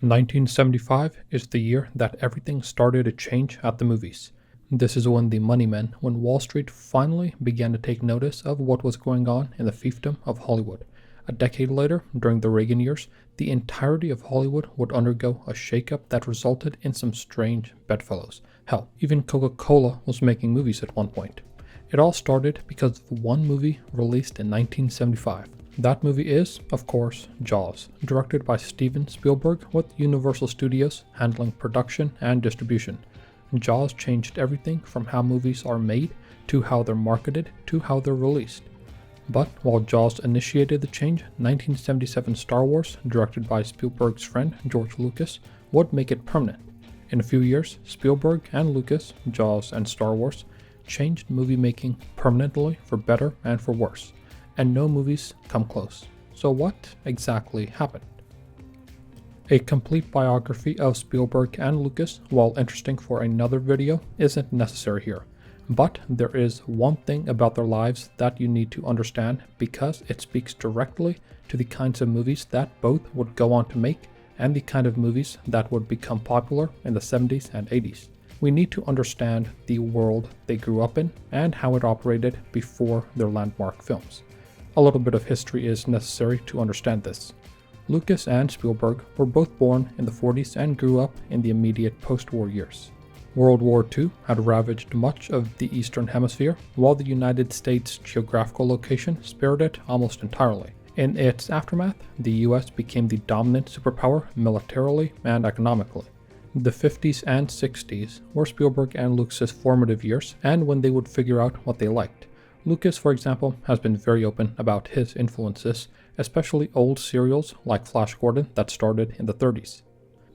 1975 is the year that everything started to change at the movies. This is when the money men, when Wall Street finally began to take notice of what was going on in the fiefdom of Hollywood. A decade later, during the Reagan years, the entirety of Hollywood would undergo a shakeup that resulted in some strange bedfellows. Hell, even Coca-Cola was making movies at one point. It all started because of one movie released in 1975. That movie is, of course, Jaws, directed by Steven Spielberg with Universal Studios handling production and distribution. Jaws changed everything from how movies are made, to how they're marketed, to how they're released. But while Jaws initiated the change, 1977 Star Wars, directed by Spielberg's friend George Lucas, would make it permanent. In a few years, Spielberg and Lucas, Jaws and Star Wars, changed movie making permanently for better and for worse. And no movies come close. So what exactly happened? A complete biography of Spielberg and Lucas, while interesting for another video, isn't necessary here. But there is one thing about their lives that you need to understand because it speaks directly to the kinds of movies that both would go on to make and the kind of movies that would become popular in the 70s and 80s. We need to understand the world they grew up in and how it operated before their landmark films. A little bit of history is necessary to understand this. Lucas and Spielberg were both born in the 40s and grew up in the immediate post-war years. World War II had ravaged much of the Eastern Hemisphere, while the United States' geographical location spared it almost entirely. In its aftermath, the US became the dominant superpower militarily and economically. The 50s and 60s were Spielberg and Lucas' formative years, and when they would figure out what they liked. Lucas, for example, has been very open about his influences, especially old serials like Flash Gordon that started in the 30s.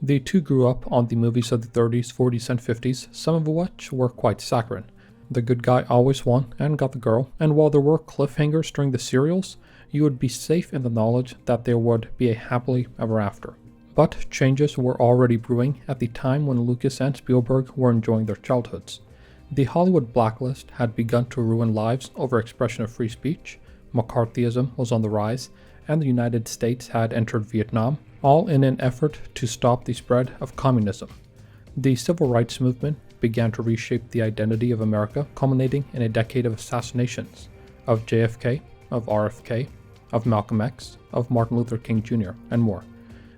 The two grew up on the movies of the 30s, 40s, and 50s, some of which were quite saccharine. The good guy always won and got the girl, and while there were cliffhangers during the serials, you would be safe in the knowledge that there would be a happily ever after. But changes were already brewing at the time when Lucas and Spielberg were enjoying their childhoods. The Hollywood blacklist had begun to ruin lives over expression of free speech, McCarthyism was on the rise, and the United States had entered Vietnam, all in an effort to stop the spread of communism. The civil rights movement began to reshape the identity of America, culminating in a decade of assassinations of JFK, of RFK, of Malcolm X, of Martin Luther King Jr., and more.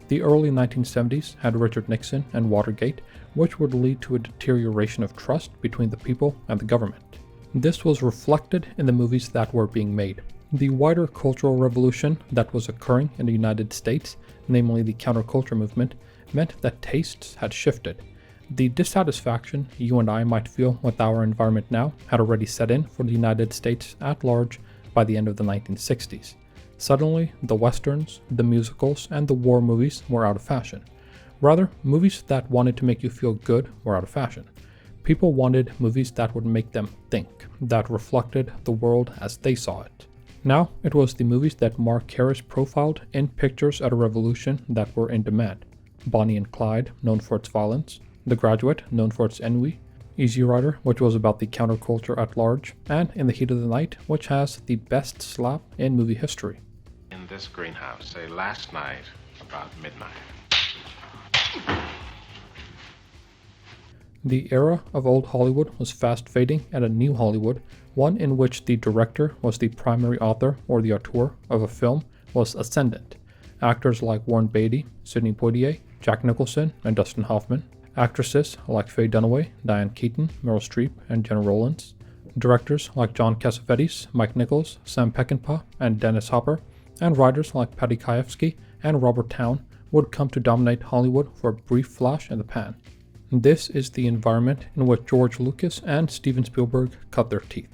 The early 1970s had Richard Nixon and Watergate, which would lead to a deterioration of trust between the people and the government. This was reflected in the movies that were being made. The wider cultural revolution that was occurring in the United States, namely the counterculture movement, meant that tastes had shifted. The dissatisfaction you and I might feel with our environment now had already set in for the United States at large by the end of the 1960s. Suddenly, the westerns, the musicals, and the war movies were out of fashion. Rather, movies that wanted to make you feel good were out of fashion. People wanted movies that would make them think, that reflected the world as they saw it. Now, it was the movies that Mark Harris profiled in Pictures at a Revolution that were in demand. Bonnie and Clyde, known for its violence, The Graduate, known for its ennui, Easy Rider, which was about the counterculture at large, and In the Heat of the Night, which has the best slap in movie history. In this greenhouse, say last night, about midnight. The era of old Hollywood was fast fading at a new Hollywood, one in which the director was the primary author or the auteur of a film, was ascendant. Actors like Warren Beatty, Sidney Poitier, Jack Nicholson, and Dustin Hoffman. Actresses like Faye Dunaway, Diane Keaton, Meryl Streep, and Jenna Rollins. Directors like John Cassavetes, Mike Nichols, Sam Peckinpah, and Dennis Hopper. And writers like Paddy Chayefsky and Robert Towne would come to dominate Hollywood for a brief flash in the pan. This is the environment in which George Lucas and Steven Spielberg cut their teeth.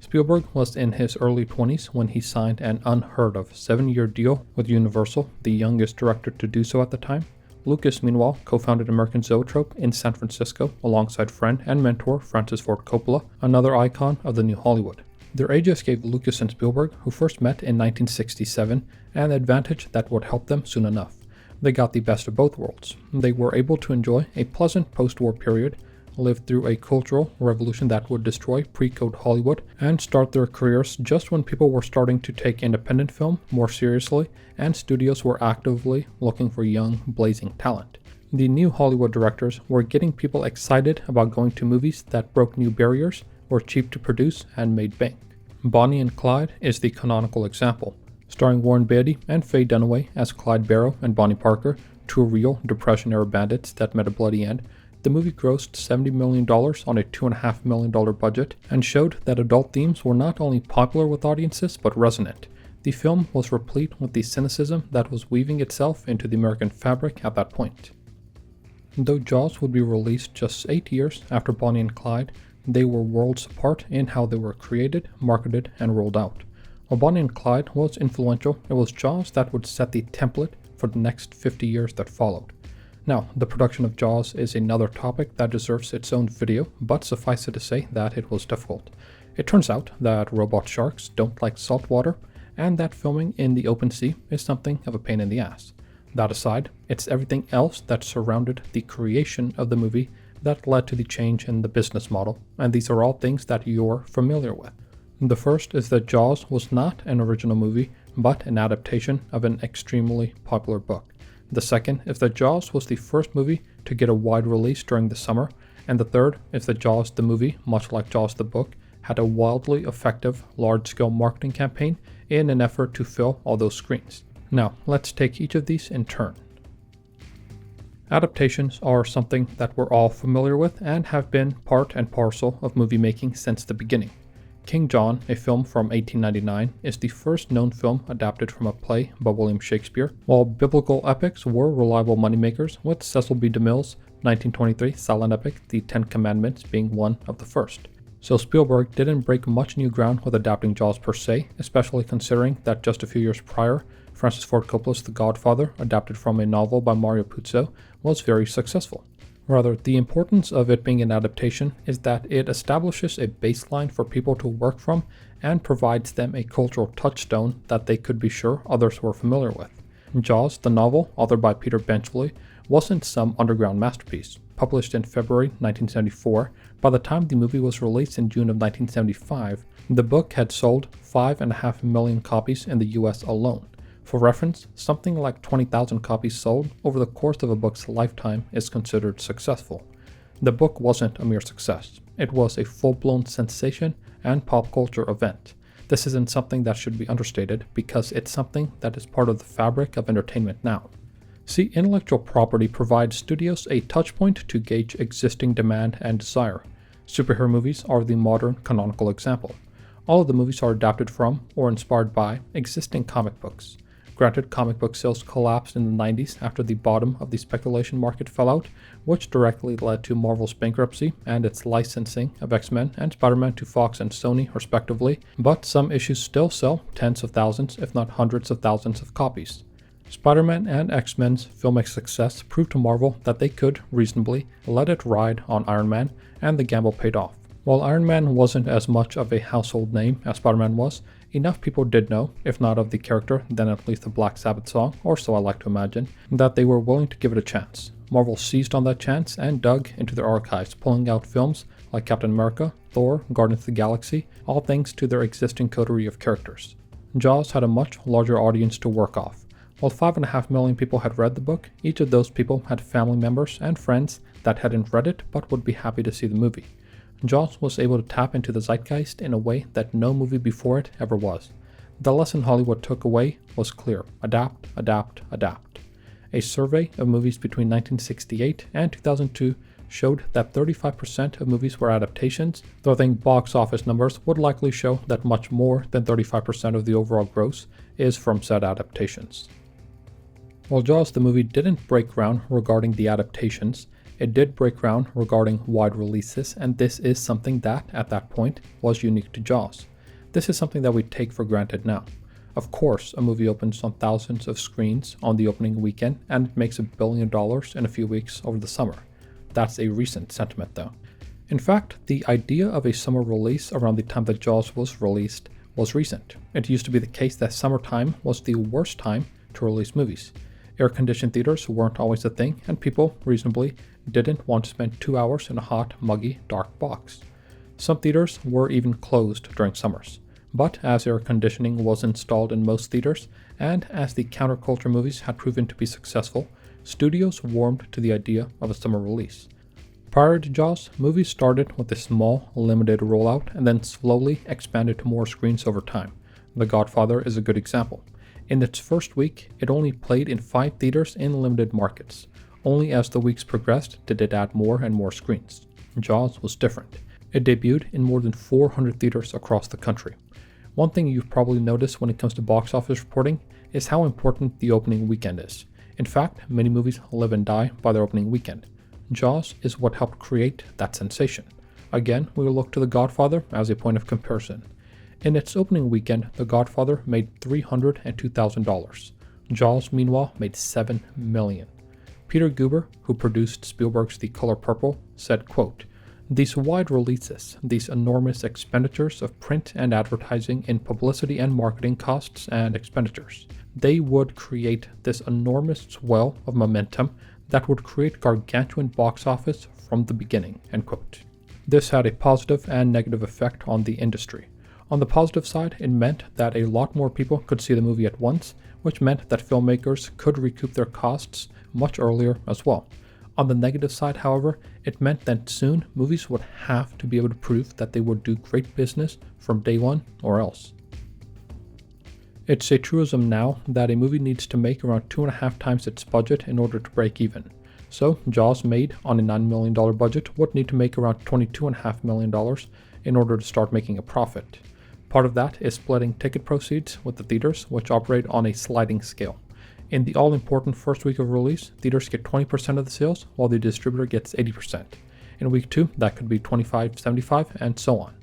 Spielberg was in his early 20s when he signed an unheard of 7-year deal with Universal, the youngest director to do so at the time. Lucas, meanwhile, co-founded American Zoetrope in San Francisco alongside friend and mentor Francis Ford Coppola, another icon of the new Hollywood. Their ages gave Lucas and Spielberg, who first met in 1967, an advantage that would help them soon enough. They got the best of both worlds. They were able to enjoy a pleasant post-war period, lived through a cultural revolution that would destroy pre-code Hollywood and start their careers just when people were starting to take independent film more seriously and studios were actively looking for young, blazing talent. The new Hollywood directors were getting people excited about going to movies that broke new barriers, were cheap to produce, and made bank. Bonnie and Clyde is the canonical example. Starring Warren Beatty and Faye Dunaway as Clyde Barrow and Bonnie Parker, two real Depression-era bandits that met a bloody end, the movie grossed $70 million on a $2.5 million budget and showed that adult themes were not only popular with audiences but resonant. The film was replete with the cynicism that was weaving itself into the American fabric at that point. Though Jaws would be released just 8 years after Bonnie and Clyde, they were worlds apart in how they were created, marketed, and rolled out. While Bonnie and Clyde was influential, it was Jaws that would set the template for the next 50 years that followed. Now, the production of Jaws is another topic that deserves its own video, but suffice it to say that it was difficult. It turns out that robot sharks don't like salt water, and that filming in the open sea is something of a pain in the ass. That aside, it's everything else that surrounded the creation of the movie that led to the change in the business model, and these are all things that you're familiar with. The first is that Jaws was not an original movie, but an adaptation of an extremely popular book. The second is that Jaws was the first movie to get a wide release during the summer, and the third is that Jaws the movie, much like Jaws the book, had a wildly effective, large-scale marketing campaign in an effort to fill all those screens. Now, let's take each of these in turn. Adaptations are something that we're all familiar with and have been part and parcel of movie making since the beginning. King John, a film from 1899, is the first known film adapted from a play by William Shakespeare, while biblical epics were reliable moneymakers, with Cecil B. DeMille's 1923 silent epic The Ten Commandments being one of the first. So Spielberg didn't break much new ground with adapting Jaws per se, especially considering that just a few years prior, Francis Ford Coppola's The Godfather, adapted from a novel by Mario Puzo, was very successful. Rather, the importance of it being an adaptation is that it establishes a baseline for people to work from and provides them a cultural touchstone that they could be sure others were familiar with. Jaws, the novel, authored by Peter Benchley, wasn't some underground masterpiece. Published in February 1974, by the time the movie was released in June of 1975, the book had sold 5.5 million copies in the US alone. For reference, something like 20,000 copies sold over the course of a book's lifetime is considered successful. The book wasn't a mere success. It was a full-blown sensation and pop culture event. This isn't something that should be understated because it's something that is part of the fabric of entertainment now. See, intellectual property provides studios a touchpoint to gauge existing demand and desire. Superhero movies are the modern canonical example. All of the movies are adapted from or inspired by existing comic books. Granted, comic book sales collapsed in the 90s after the bottom of the speculation market fell out, which directly led to Marvel's bankruptcy and its licensing of X-Men and Spider-Man to Fox and Sony, respectively, but some issues still sell tens of thousands, if not hundreds of thousands of copies. Spider-Man and X-Men's filmic success proved to Marvel that they could, reasonably, let it ride on Iron Man, and the gamble paid off. While Iron Man wasn't as much of a household name as Spider-Man was, enough people did know, if not of the character, then at least the Black Sabbath song, or so I like to imagine, that they were willing to give it a chance. Marvel seized on that chance and dug into their archives, pulling out films like Captain America, Thor, Guardians of the Galaxy, all thanks to their existing coterie of characters. Jaws had a much larger audience to work off. While 5.5 million people had read the book, each of those people had family members and friends that hadn't read it but would be happy to see the movie. Jaws was able to tap into the zeitgeist in a way that no movie before it ever was. The lesson Hollywood took away was clear: adapt, adapt, adapt. A survey of movies between 1968 and 2002 showed that 35% of movies were adaptations, though I think box office numbers would likely show that much more than 35% of the overall gross is from said adaptations. While Jaws the movie didn't break ground regarding the adaptations, it did break ground regarding wide releases, and this is something that, at that point, was unique to Jaws. This is something that we take for granted now. Of course, a movie opens on thousands of screens on the opening weekend, and it makes $1 billion in a few weeks over the summer. That's a recent sentiment though. In fact, the idea of a summer release around the time that Jaws was released was recent. It used to be the case that summertime was the worst time to release movies. Air-conditioned theaters weren't always a thing, and people, reasonably, didn't want to spend 2 hours in a hot, muggy, dark box. Some theaters were even closed during summers. But as air conditioning was installed in most theaters, and as the counterculture movies had proven to be successful, studios warmed to the idea of a summer release. Prior to Jaws, movies started with a small, limited rollout and then slowly expanded to more screens over time. The Godfather is a good example. In its first week, it only played in 5 theaters in limited markets. Only as the weeks progressed did it add more and more screens. Jaws was different. It debuted in more than 400 theaters across the country. One thing you've probably noticed when it comes to box office reporting is how important the opening weekend is. In fact, many movies live and die by their opening weekend. Jaws is what helped create that sensation. Again, we will look to The Godfather as a point of comparison. In its opening weekend, The Godfather made $302,000. Jaws, meanwhile, made $7 million. Peter Guber, who produced Spielberg's The Color Purple, said, quote, "These wide releases, these enormous expenditures of print and advertising in publicity and marketing costs and expenditures, they would create this enormous swell of momentum that would create gargantuan box office from the beginning," end quote. This had a positive and negative effect on the industry. On the positive side, it meant that a lot more people could see the movie at once, which meant that filmmakers could recoup their costs much earlier as well. On the negative side, however, it meant that soon movies would have to be able to prove that they would do great business from day one or else. It's a truism now that a movie needs to make around 2.5 times its budget in order to break even. So, Jaws, made on a $9 million budget, would need to make around $22.5 million in order to start making a profit. Part of that is splitting ticket proceeds with the theaters, which operate on a sliding scale. In the all-important first week of release, theaters get 20% of the sales, while the distributor gets 80%. In week 2, that could be 25-75, and so on.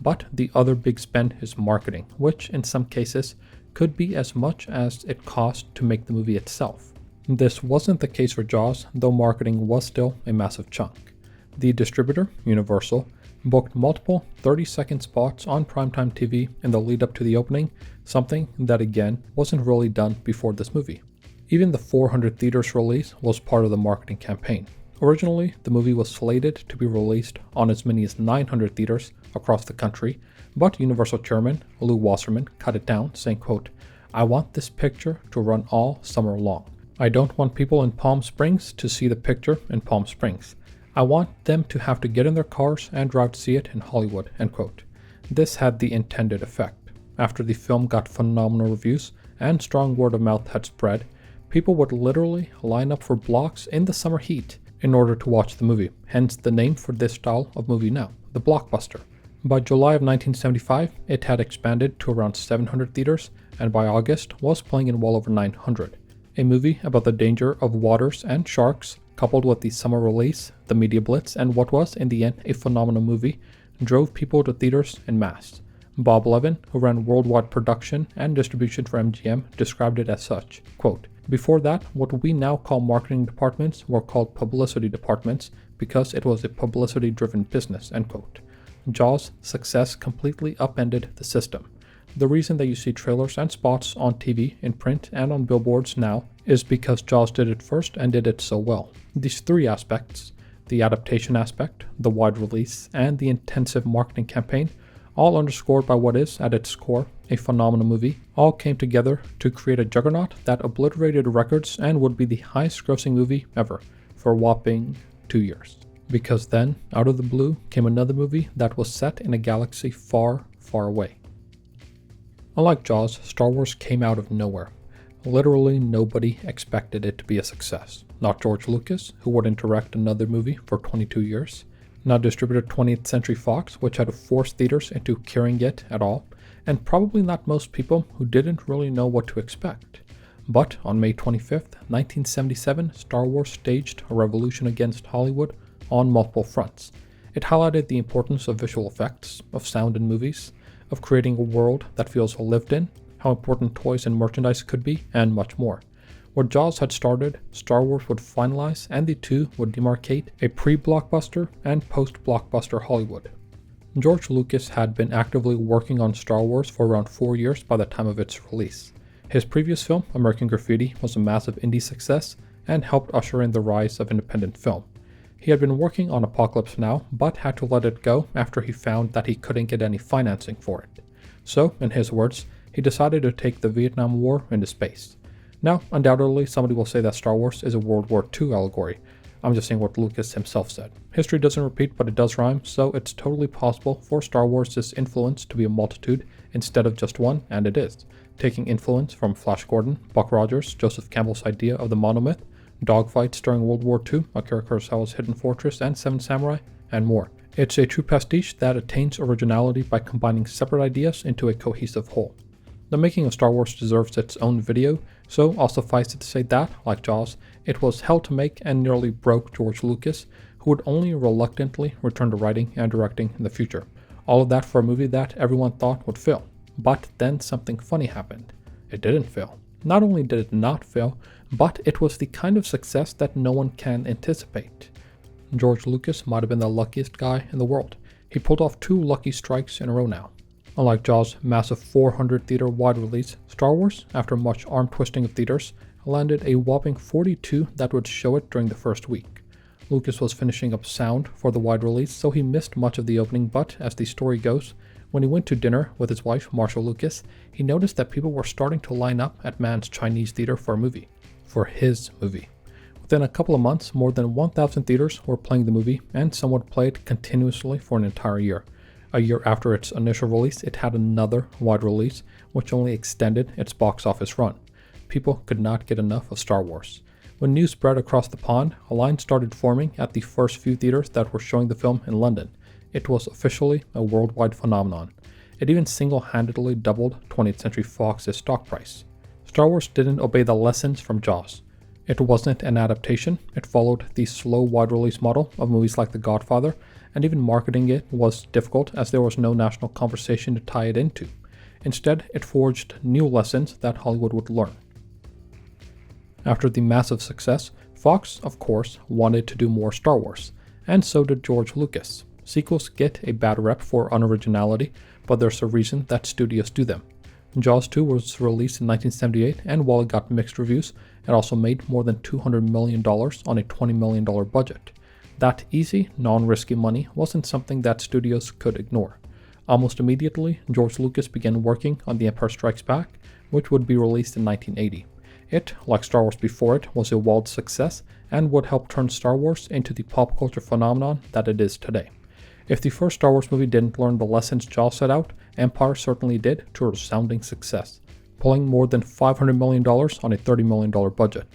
But the other big spend is marketing, which in some cases could be as much as it cost to make the movie itself. This wasn't the case for Jaws, though marketing was still a massive chunk. The distributor, Universal, booked multiple 30-second spots on primetime TV in the lead up to the opening, something that again wasn't really done before this movie. Even the 400 theaters release was part of the marketing campaign. Originally, the movie was slated to be released on as many as 900 theaters across the country, but Universal chairman Lew Wasserman cut it down, saying, quote, "I want this picture to run all summer long. I don't want people in Palm Springs to see the picture in Palm Springs. I want them to have to get in their cars and drive to see it in Hollywood," end quote. This had the intended effect. After the film got phenomenal reviews and strong word of mouth had spread, people would literally line up for blocks in the summer heat in order to watch the movie, hence the name for this style of movie now, the blockbuster. By July of 1975, it had expanded to around 700 theaters, and by August was playing in well over 900. A movie about the danger of waters and sharks, coupled with the summer release, the media blitz, and what was, in the end, a phenomenal movie, drove people to theaters en masse. Bob Levin, who ran worldwide production and distribution for MGM, described it as such, quote, "Before that, what we now call marketing departments were called publicity departments because it was a publicity-driven business," end quote. Jaws' success completely upended the system. The reason that you see trailers and spots on TV, in print, and on billboards now is because Jaws did it first and did it so well. These 3 aspects, the adaptation aspect, the wide release, and the intensive marketing campaign, all underscored by what is, at its core, a phenomenal movie, all came together to create a juggernaut that obliterated records and would be the highest grossing movie ever for a whopping 2 years. Because then, out of the blue, came another movie that was set in a galaxy far, far away. Unlike Jaws, Star Wars came out of nowhere. Literally nobody expected it to be a success. Not George Lucas, who wouldn't direct another movie for 22 years. Not distributor 20th Century Fox, which had to force theaters into carrying it at all. And probably not most people who didn't really know what to expect. But on May 25th, 1977, Star Wars staged a revolution against Hollywood on multiple fronts. It highlighted the importance of visual effects, of sound in movies, of creating a world that feels lived in, how important toys and merchandise could be, and much more. What Jaws had started, Star Wars would finalize, and the two would demarcate a pre-blockbuster and post-blockbuster Hollywood. George Lucas had been actively working on Star Wars for around 4 years by the time of its release. His previous film, American Graffiti, was a massive indie success and helped usher in the rise of independent film. He had been working on Apocalypse Now, but had to let it go after he found that he couldn't get any financing for it. So, in his words, he decided to take the Vietnam War into space. Now, undoubtedly, somebody will say that Star Wars is a World War II allegory. I'm just saying what Lucas himself said. History doesn't repeat, but it does rhyme, so it's totally possible for Star Wars' influence to be a multitude instead of just one, and it is, taking influence from Flash Gordon, Buck Rogers, Joseph Campbell's idea of the monomyth, dogfights during World War II, Akira Kurosawa's Hidden Fortress and Seven Samurai, and more. It's a true pastiche that attains originality by combining separate ideas into a cohesive whole. The making of Star Wars deserves its own video, so I'll suffice it to say that, like Jaws, it was hell to make and nearly broke George Lucas, who would only reluctantly return to writing and directing in the future. All of that for a movie that everyone thought would fail. But then something funny happened. It didn't fail. Not only did it not fail, but it was the kind of success that no one can anticipate. George Lucas might have been the luckiest guy in the world. He pulled off 2 lucky strikes in a row now. Unlike Jaws' massive 400-theater wide release, Star Wars, after much arm-twisting of theaters, landed a whopping 42 that would show it during the first week. Lucas was finishing up sound for the wide release, so he missed much of the opening, but as the story goes, when he went to dinner with his wife, Marshall Lucas, he noticed that people were starting to line up at Mann's Chinese theater for a movie. For his movie. Within a couple of months, more than 1,000 theaters were playing the movie, and some would play it continuously for an entire year. A year after its initial release, it had another wide release, which only extended its box office run. People could not get enough of Star Wars. When news spread across the pond, a line started forming at the first few theaters that were showing the film in London. It was officially a worldwide phenomenon. It even single-handedly doubled 20th Century Fox's stock price. Star Wars didn't obey the lessons from Jaws. It wasn't an adaptation, it followed the slow wide release model of movies like The Godfather, and even marketing it was difficult as there was no national conversation to tie it into. Instead, it forged new lessons that Hollywood would learn. After the massive success, Fox, of course, wanted to do more Star Wars, and so did George Lucas. Sequels get a bad rep for unoriginality, but there's a reason that studios do them. Jaws 2 was released in 1978, and while it got mixed reviews, it also made more than $200 million on a $20 million budget. That easy, non-risky money wasn't something that studios could ignore. Almost immediately, George Lucas began working on The Empire Strikes Back, which would be released in 1980. It, like Star Wars before it, was a walled success and would help turn Star Wars into the pop culture phenomenon that it is today. If the first Star Wars movie didn't learn the lessons Jaws set out, Empire certainly did to a resounding success, pulling more than $500 million on a $30 million budget.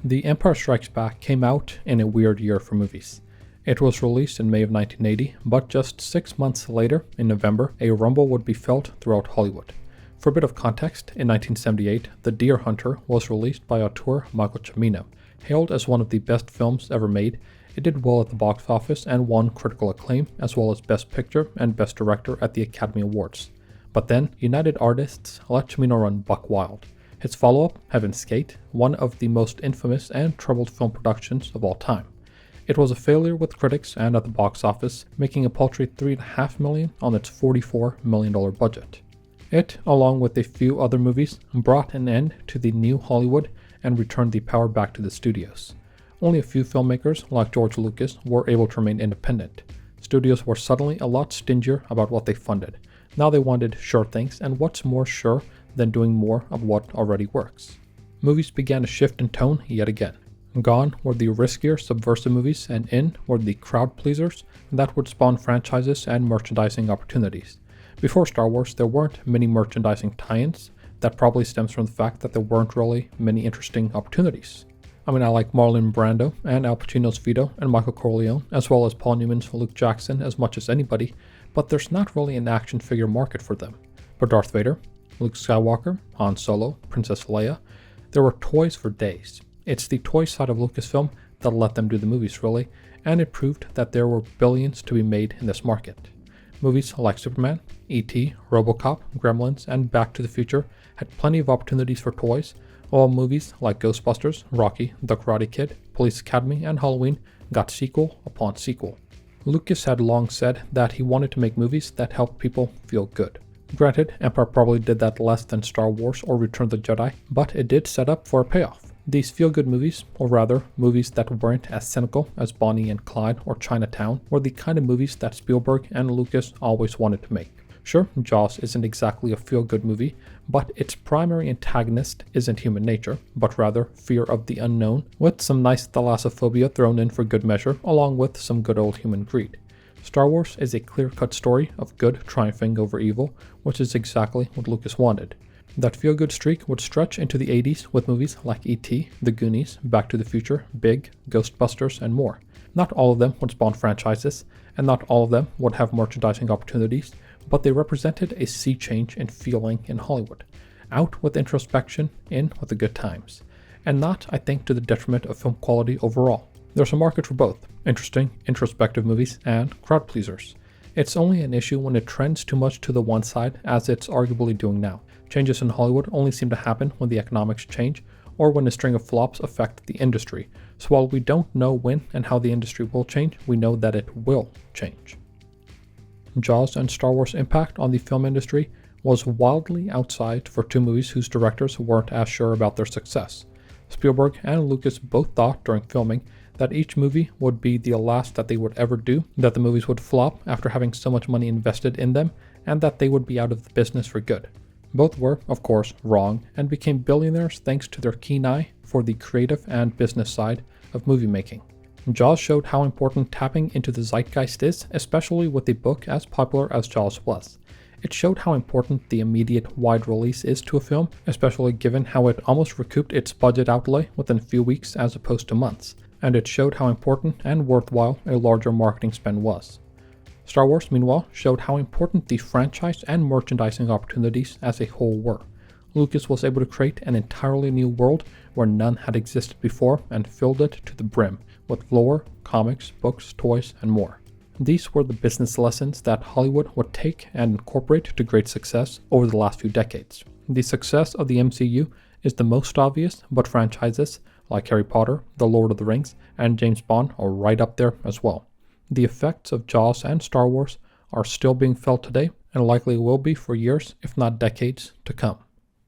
The Empire Strikes Back came out in a weird year for movies. It was released in May of 1980, but just 6 months later, in November, a rumble would be felt throughout Hollywood. For a bit of context, in 1978, The Deer Hunter was released by auteur Michael Cimino. Hailed as one of the best films ever made, it did well at the box office and won critical acclaim, as well as Best Picture and Best Director at the Academy Awards. But then, United Artists let Cimino run buck wild. His follow-up, Heaven's Gate, one of the most infamous and troubled film productions of all time. It was a failure with critics and at the box office, making a paltry $3.5 million on its $44 million budget. It, along with a few other movies, brought an end to the new Hollywood and returned the power back to the studios. Only a few filmmakers, like George Lucas, were able to remain independent. Studios were suddenly a lot stingier about what they funded. Now they wanted sure things, and what's more sure than doing more of what already works? Movies began to shift in tone yet again. Gone were the riskier, subversive movies, and in were the crowd pleasers that would spawn franchises and merchandising opportunities. Before Star Wars, there weren't many merchandising tie-ins. That probably stems from the fact that there weren't really many interesting opportunities. I mean, I like Marlon Brando and Al Pacino's Vito and Michael Corleone, as well as Paul Newman's Luke Jackson as much as anybody, but there's not really an action figure market for them. For Darth Vader, Luke Skywalker, Han Solo, Princess Leia, there were toys for days. It's the toy side of Lucasfilm that let them do the movies, really, and it proved that there were billions to be made in this market. Movies like Superman, E.T., RoboCop, Gremlins, and Back to the Future had plenty of opportunities for toys, while movies like Ghostbusters, Rocky, The Karate Kid, Police Academy, and Halloween got sequel upon sequel. Lucas had long said that he wanted to make movies that helped people feel good. Granted, Empire probably did that less than Star Wars or Return of the Jedi, but it did set up for a payoff. These feel-good movies, or rather, movies that weren't as cynical as Bonnie and Clyde or Chinatown, were the kind of movies that Spielberg and Lucas always wanted to make. Sure, Jaws isn't exactly a feel-good movie, but its primary antagonist isn't human nature, but rather fear of the unknown, with some nice thalassophobia thrown in for good measure, along with some good old human greed. Star Wars is a clear-cut story of good triumphing over evil, which is exactly what Lucas wanted. That feel-good streak would stretch into the 80s with movies like E.T., The Goonies, Back to the Future, Big, Ghostbusters, and more. Not all of them would spawn franchises, and not all of them would have merchandising opportunities, but they represented a sea change in feeling in Hollywood. Out with introspection, in with the good times. And not, I think, to the detriment of film quality overall. There's a market for both interesting, introspective movies and crowd pleasers. It's only an issue when it trends too much to the one side, as it's arguably doing now. Changes in Hollywood only seem to happen when the economics change, or when a string of flops affect the industry. So while we don't know when and how the industry will change, we know that it will change. Jaws and Star Wars' impact on the film industry was wildly outsized for two movies whose directors weren't as sure about their success. Spielberg and Lucas both thought during filming that each movie would be the last that they would ever do, that the movies would flop after having so much money invested in them, and that they would be out of the business for good. Both were, of course, wrong, and became billionaires thanks to their keen eye for the creative and business side of movie making. Jaws showed how important tapping into the zeitgeist is, especially with a book as popular as Jaws was. It showed how important the immediate wide release is to a film, especially given how it almost recouped its budget outlay within a few weeks as opposed to months, and it showed how important and worthwhile a larger marketing spend was. Star Wars, meanwhile, showed how important the franchise and merchandising opportunities as a whole were. Lucas was able to create an entirely new world where none had existed before and filled it to the brim with lore, comics, books, toys, and more. These were the business lessons that Hollywood would take and incorporate to great success over the last few decades. The success of the MCU is the most obvious, but franchises like Harry Potter, The Lord of the Rings, and James Bond are right up there as well. The effects of Jaws and Star Wars are still being felt today and likely will be for years, if not decades, to come.